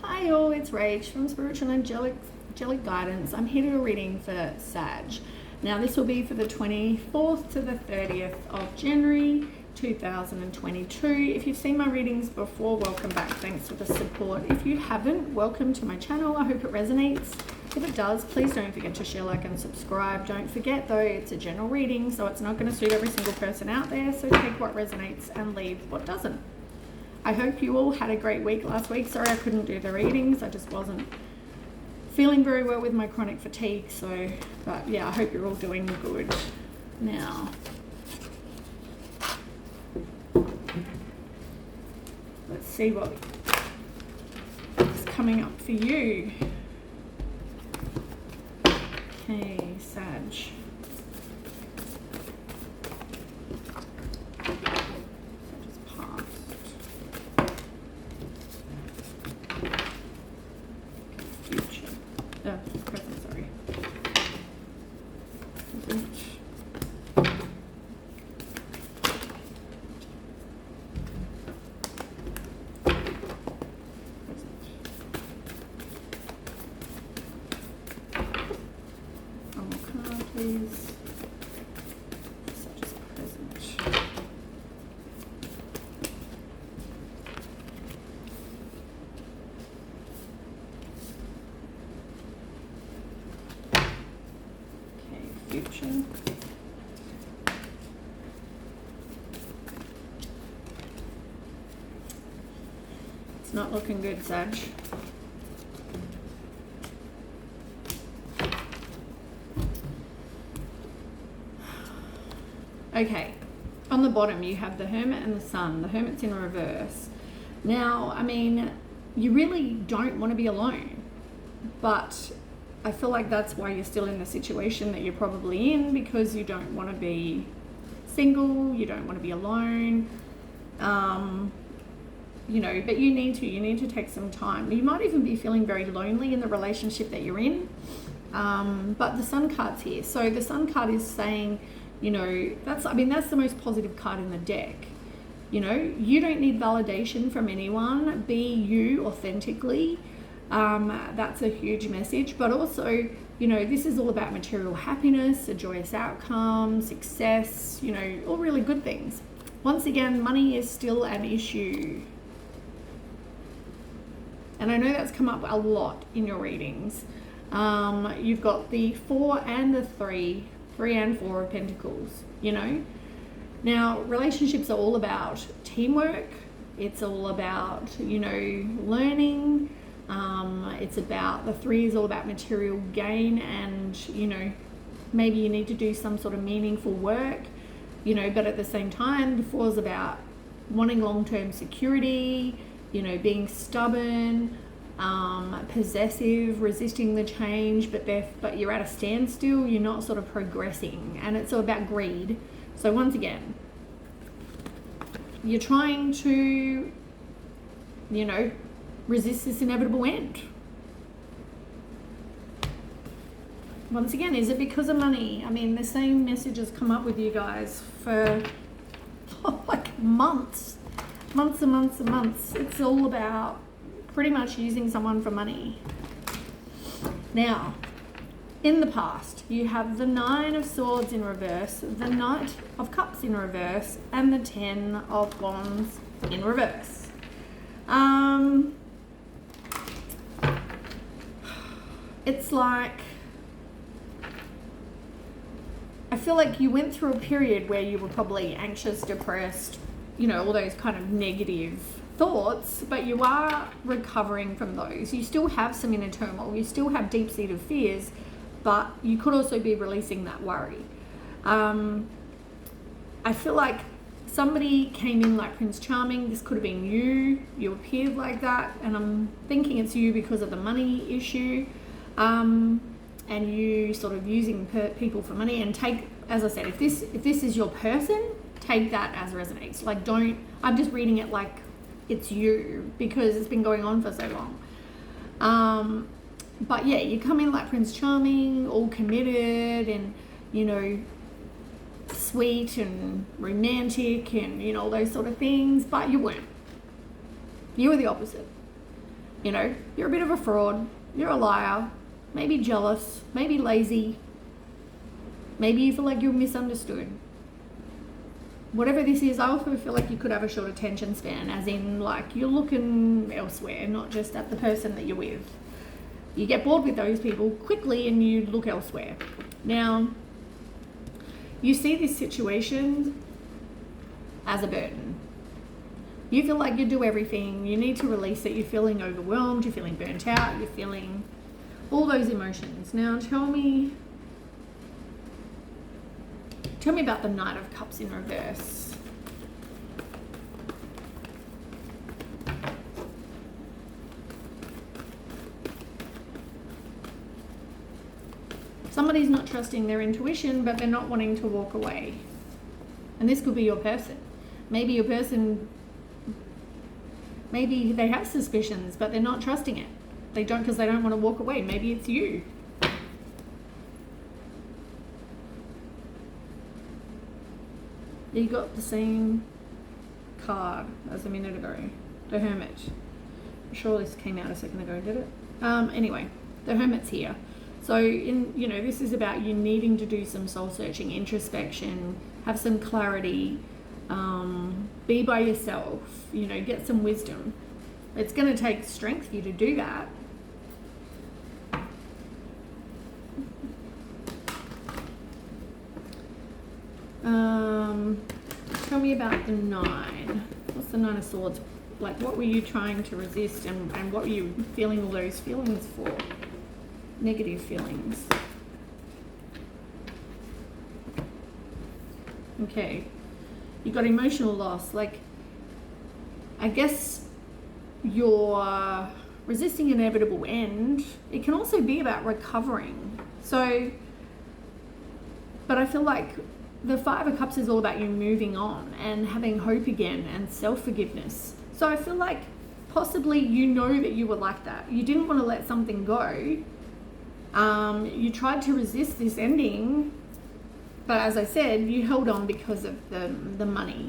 Hi all, it's Rach from Spiritual Angelic Guidance. I'm here to do a reading for Sag. Now this will be for the 24th to the 30th of January 2022. If you've seen my readings before, welcome back. Thanks for the support. If you haven't, welcome to my channel. I hope it resonates. If it does, please don't forget to share, like, and subscribe. Don't forget though, it's a general reading, so it's not going to suit every single person out there. So take what resonates and leave what doesn't. I hope you all had a great week last week. Sorry I couldn't do the readings. I just wasn't feeling very well with my chronic fatigue. But yeah, I hope you're all doing good. Now, let's see what is coming up for you. Okay, Sag. Please. Such as present. Okay, future. It's not looking good, Sag. Okay, on the bottom you have the Hermit and the Sun. The Hermit's in reverse. Now, I mean, you really don't want to be alone, but I feel like that's why you're still in the situation that you're probably in, because you don't want to be single, you don't want to be alone, you know, but you need to take some time. You might even be feeling very lonely in the relationship that you're in, but the Sun card's here. So the Sun card is saying, you know, that's the most positive card in the deck. You know, you don't need validation from anyone. Be you authentically. That's a huge message. But also, you know, this is all about material happiness, a joyous outcome, success, you know, all really good things. Once again, money is still an issue. And I know that's come up a lot in your readings. You've got the 4 and the 3 and 4 of Pentacles, you know. Now, relationships are all about teamwork. It's all about, you know, learning. It's about, the 3 is all about material gain, and, you know, maybe you need to do some sort of meaningful work, you know, but at the same time, the 4 is about wanting long-term security, you know, being stubborn, possessive, resisting the change, but you're at a standstill, you're not sort of progressing, and it's all about greed. So once again, you're trying to, you know, resist this inevitable end. Once again, is it because of money? I mean, the same message has come up with you guys for like months and months and months. It's all about pretty much using someone for money. Now, in the past, you have the 9 of Swords in reverse, the Knight of Cups in reverse, and the 10 of Wands in reverse. It's like, I feel like you went through a period where you were probably anxious, depressed, you know, all those kind of negative thoughts, but you are recovering from those. You still have some inner turmoil, you still have deep-seated fears, but you could also be releasing that worry. I feel like somebody came in like Prince Charming. This could have been you appeared like that, and I'm thinking it's you because of the money issue, and you sort of using people for money. And take, as I said, if this is your person, take that as resonates. Like, I'm just reading it like it's you, because it's been going on for so long. But yeah, you come in like Prince Charming, all committed and, you know, sweet and romantic and, you know, all those sort of things, but you weren't. You were the opposite. You know, you're a bit of a fraud, you're a liar, maybe jealous, maybe lazy, maybe you feel like you're misunderstood. Whatever this is, I also feel like you could have a short attention span, as in like you're looking elsewhere, not just at the person that you're with. You get bored with those people quickly and you look elsewhere. Now, you see this situation as a burden. You feel like you do everything, you need to release it, you're feeling overwhelmed, you're feeling burnt out, you're feeling all those emotions. Now tell me about the Knight of Cups in reverse. Somebody's not trusting their intuition, but they're not wanting to walk away. And this could be your person. Maybe your person, maybe they have suspicions, but they're not trusting it. They don't, because they don't want to walk away. Maybe it's you. You got the same card as a minute ago, the Hermit. I'm sure this came out a second ago, did it? Anyway, the Hermit's here. So, this is about you needing to do some soul searching, introspection, have some clarity, be by yourself, get some wisdom. It's going to take strength for you to do that. Tell me about the 9. What's the 9 of Swords? Like, what were you trying to resist, and what were you feeling all those feelings for? Negative feelings. Okay. You got emotional loss. Like, I guess you're resisting an inevitable end. It can also be about recovering. So, but I feel like the 5 of Cups is all about you moving on and having hope again and self-forgiveness. So I feel like possibly that you were like that. You didn't want to let something go. You tried to resist this ending, but as I said, you held on because of the money.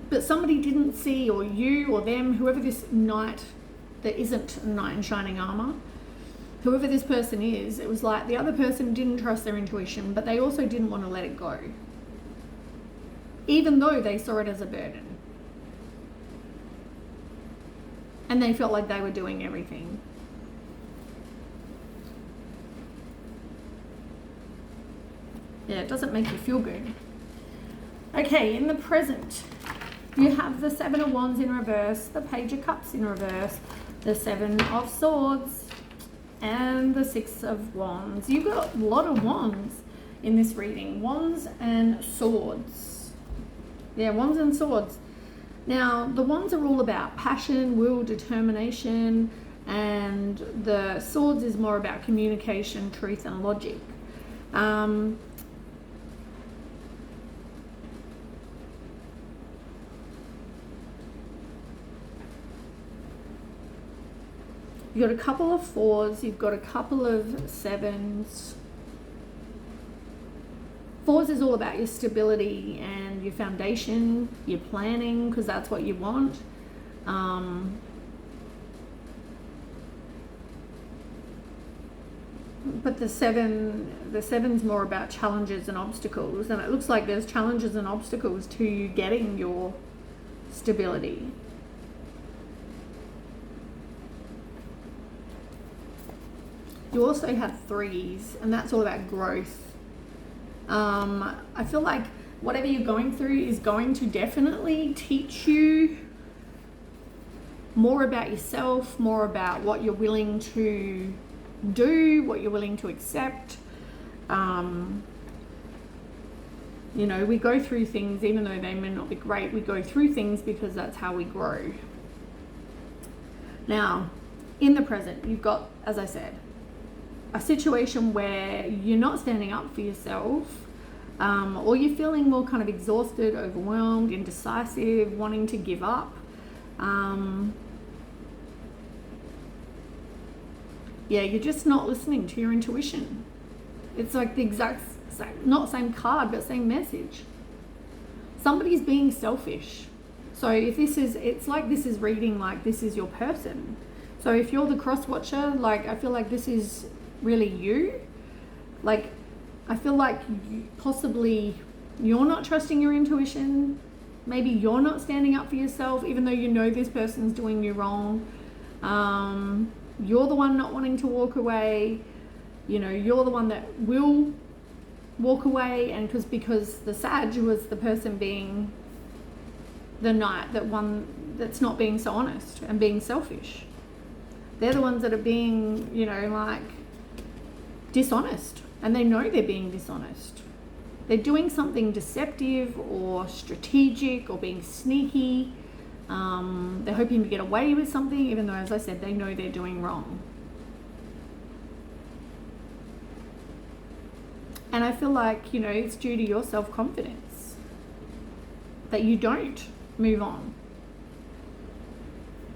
But somebody didn't see, or you or them, whoever this knight that isn't a knight in shining armor, whoever this person is, it was like the other person didn't trust their intuition, but they also didn't want to let it go, even though they saw it as a burden. And they felt like they were doing everything. Yeah, it doesn't make you feel good. Okay, in the present, you have the 7 of Wands in reverse, the Page of Cups in reverse, the 7 of Swords, and the 6 of Wands. You've got a lot of wands in this reading. Wands and swords. Yeah, wands and swords. Now, the wands are all about passion, will, determination, and the swords is more about communication, truth, and logic. You've got a couple of 4s, you've got a couple of 7s. 4s is all about your stability and your foundation, your planning, because that's what you want. But the 7's more about challenges and obstacles, and it looks like there's challenges and obstacles to you getting your stability. You also have 3s, and that's all about growth. I feel like whatever you're going through is going to definitely teach you more about yourself, more about what you're willing to do, what you're willing to accept. We go through things, even though they may not be great, we go through things because that's how we grow. Now, in the present, you've got, as I said, a situation where you're not standing up for yourself, or you're feeling more kind of exhausted, overwhelmed, indecisive, wanting to give up. You're just not listening to your intuition. It's like the exact same, not same card, but same message. somebody's being selfish. So if this is, it's like this is reading like this is your person. So if you're the cross watcher, like I feel like this is really you. Like I feel like possibly you're not trusting your intuition. Maybe you're not standing up for yourself, even though you know this person's doing you wrong. You're the one not wanting to walk away. You know, you're the one that will walk away, and because the Sag was the person being the Knight, that one that's not being so honest and being selfish. They're the ones that are being, you know, like dishonest, and they know they're being dishonest. They're doing something deceptive or strategic or being sneaky. They're hoping to get away with something, even though, as I said, they know they're doing wrong. And I feel like, you know, it's due to your self-confidence that you don't move on.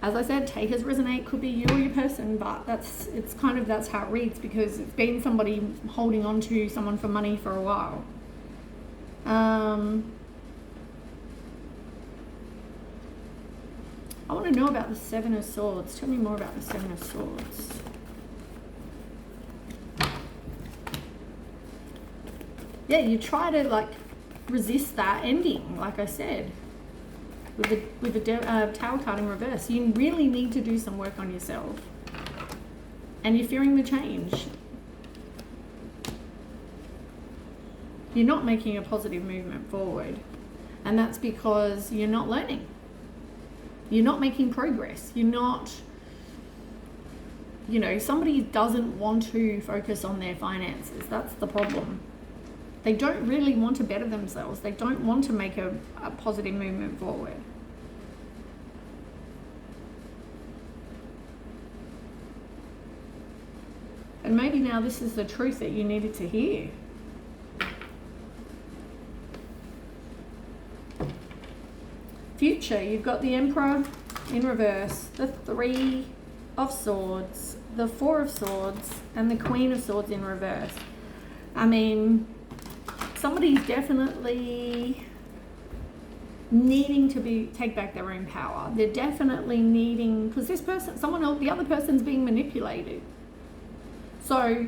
As I said, take as resonate, could be you or your person, but that's how it reads, because it's been somebody holding on to someone for money for a while. I want to know about the Seven of Swords. Tell me more about the Seven of Swords. Yeah, you try to like resist that ending, like I said, with the Tower card in reverse. You really need to do some work on yourself, and you're fearing the change. You're not making a positive movement forward, and that's because you're not learning. You're not making progress. You're not, you know, somebody doesn't want to focus on their finances. That's the problem. They don't really want to better themselves. They don't want to make a positive movement forward. And maybe now this is the truth that you needed to hear. Future, you've got the Emperor in reverse, the Three of Swords, the Four of Swords, and the Queen of Swords in reverse. I mean, somebody's definitely needing to take back their own power. They're definitely needing, because this person, someone else, the other person's being manipulated. So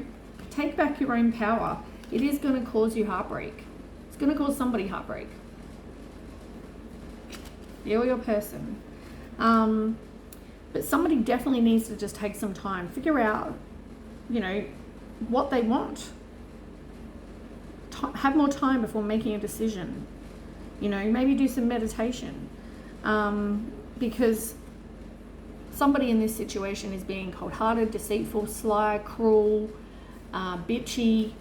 take back your own power. It is going to cause you heartbreak. It's going to cause somebody heartbreak. You or your person. But somebody definitely needs to just take some time, figure out, you know, what they want. Have more time before making a decision. You know, maybe do some meditation. Because somebody in this situation is being cold-hearted, deceitful, sly, cruel, bitchy.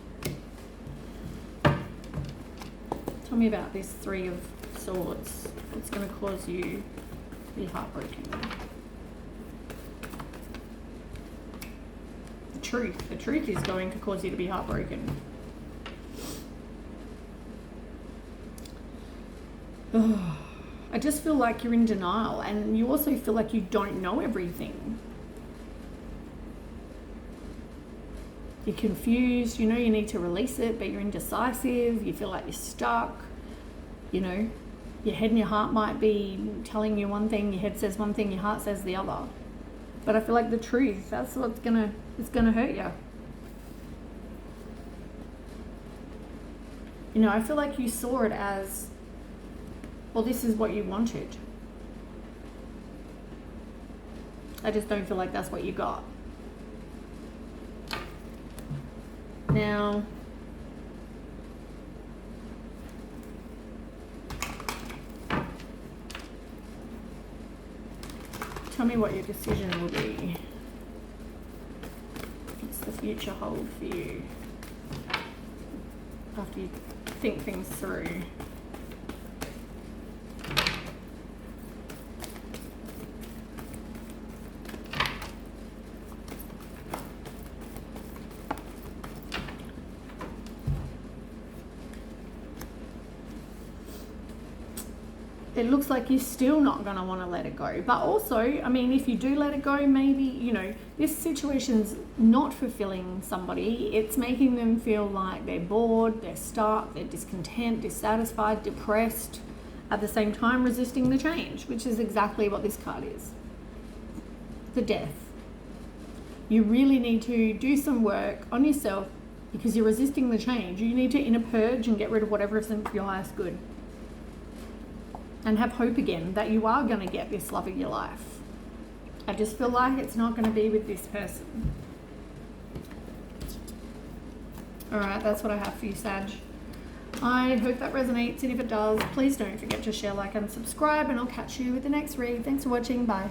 Tell me about this Three of Swords. It's going to cause you to be heartbroken. The truth is going to cause you to be heartbroken. I just feel like you're in denial, and you also feel like you don't know everything. You're confused, you know you need to release it, but you're indecisive, you feel like you're stuck, you know. Your head and your heart might be telling you one thing, your head says one thing, your heart says the other. But I feel like the truth, that's what's it's gonna hurt you. You know, I feel like you saw it as, well, this is what you wanted. I just don't feel like that's what you got. Now, tell me what your decision will be. What's the future hold for you after you think things through? It looks like you're still not going to want to let it go. But also, I mean, if you do let it go, maybe, you know, this situation's not fulfilling somebody. It's making them feel like they're bored, they're stuck, they're discontent, dissatisfied, depressed. At the same time, resisting the change, which is exactly what this card is. The Death. You really need to do some work on yourself because you're resisting the change. You need to inner purge and get rid of whatever isn't for your highest good. And have hope again that you are going to get this love of your life. I just feel like it's not going to be with this person. Alright, that's what I have for you, Sag. I hope that resonates, and if it does, please don't forget to share, like, and subscribe, and I'll catch you with the next read. Thanks for watching. Bye.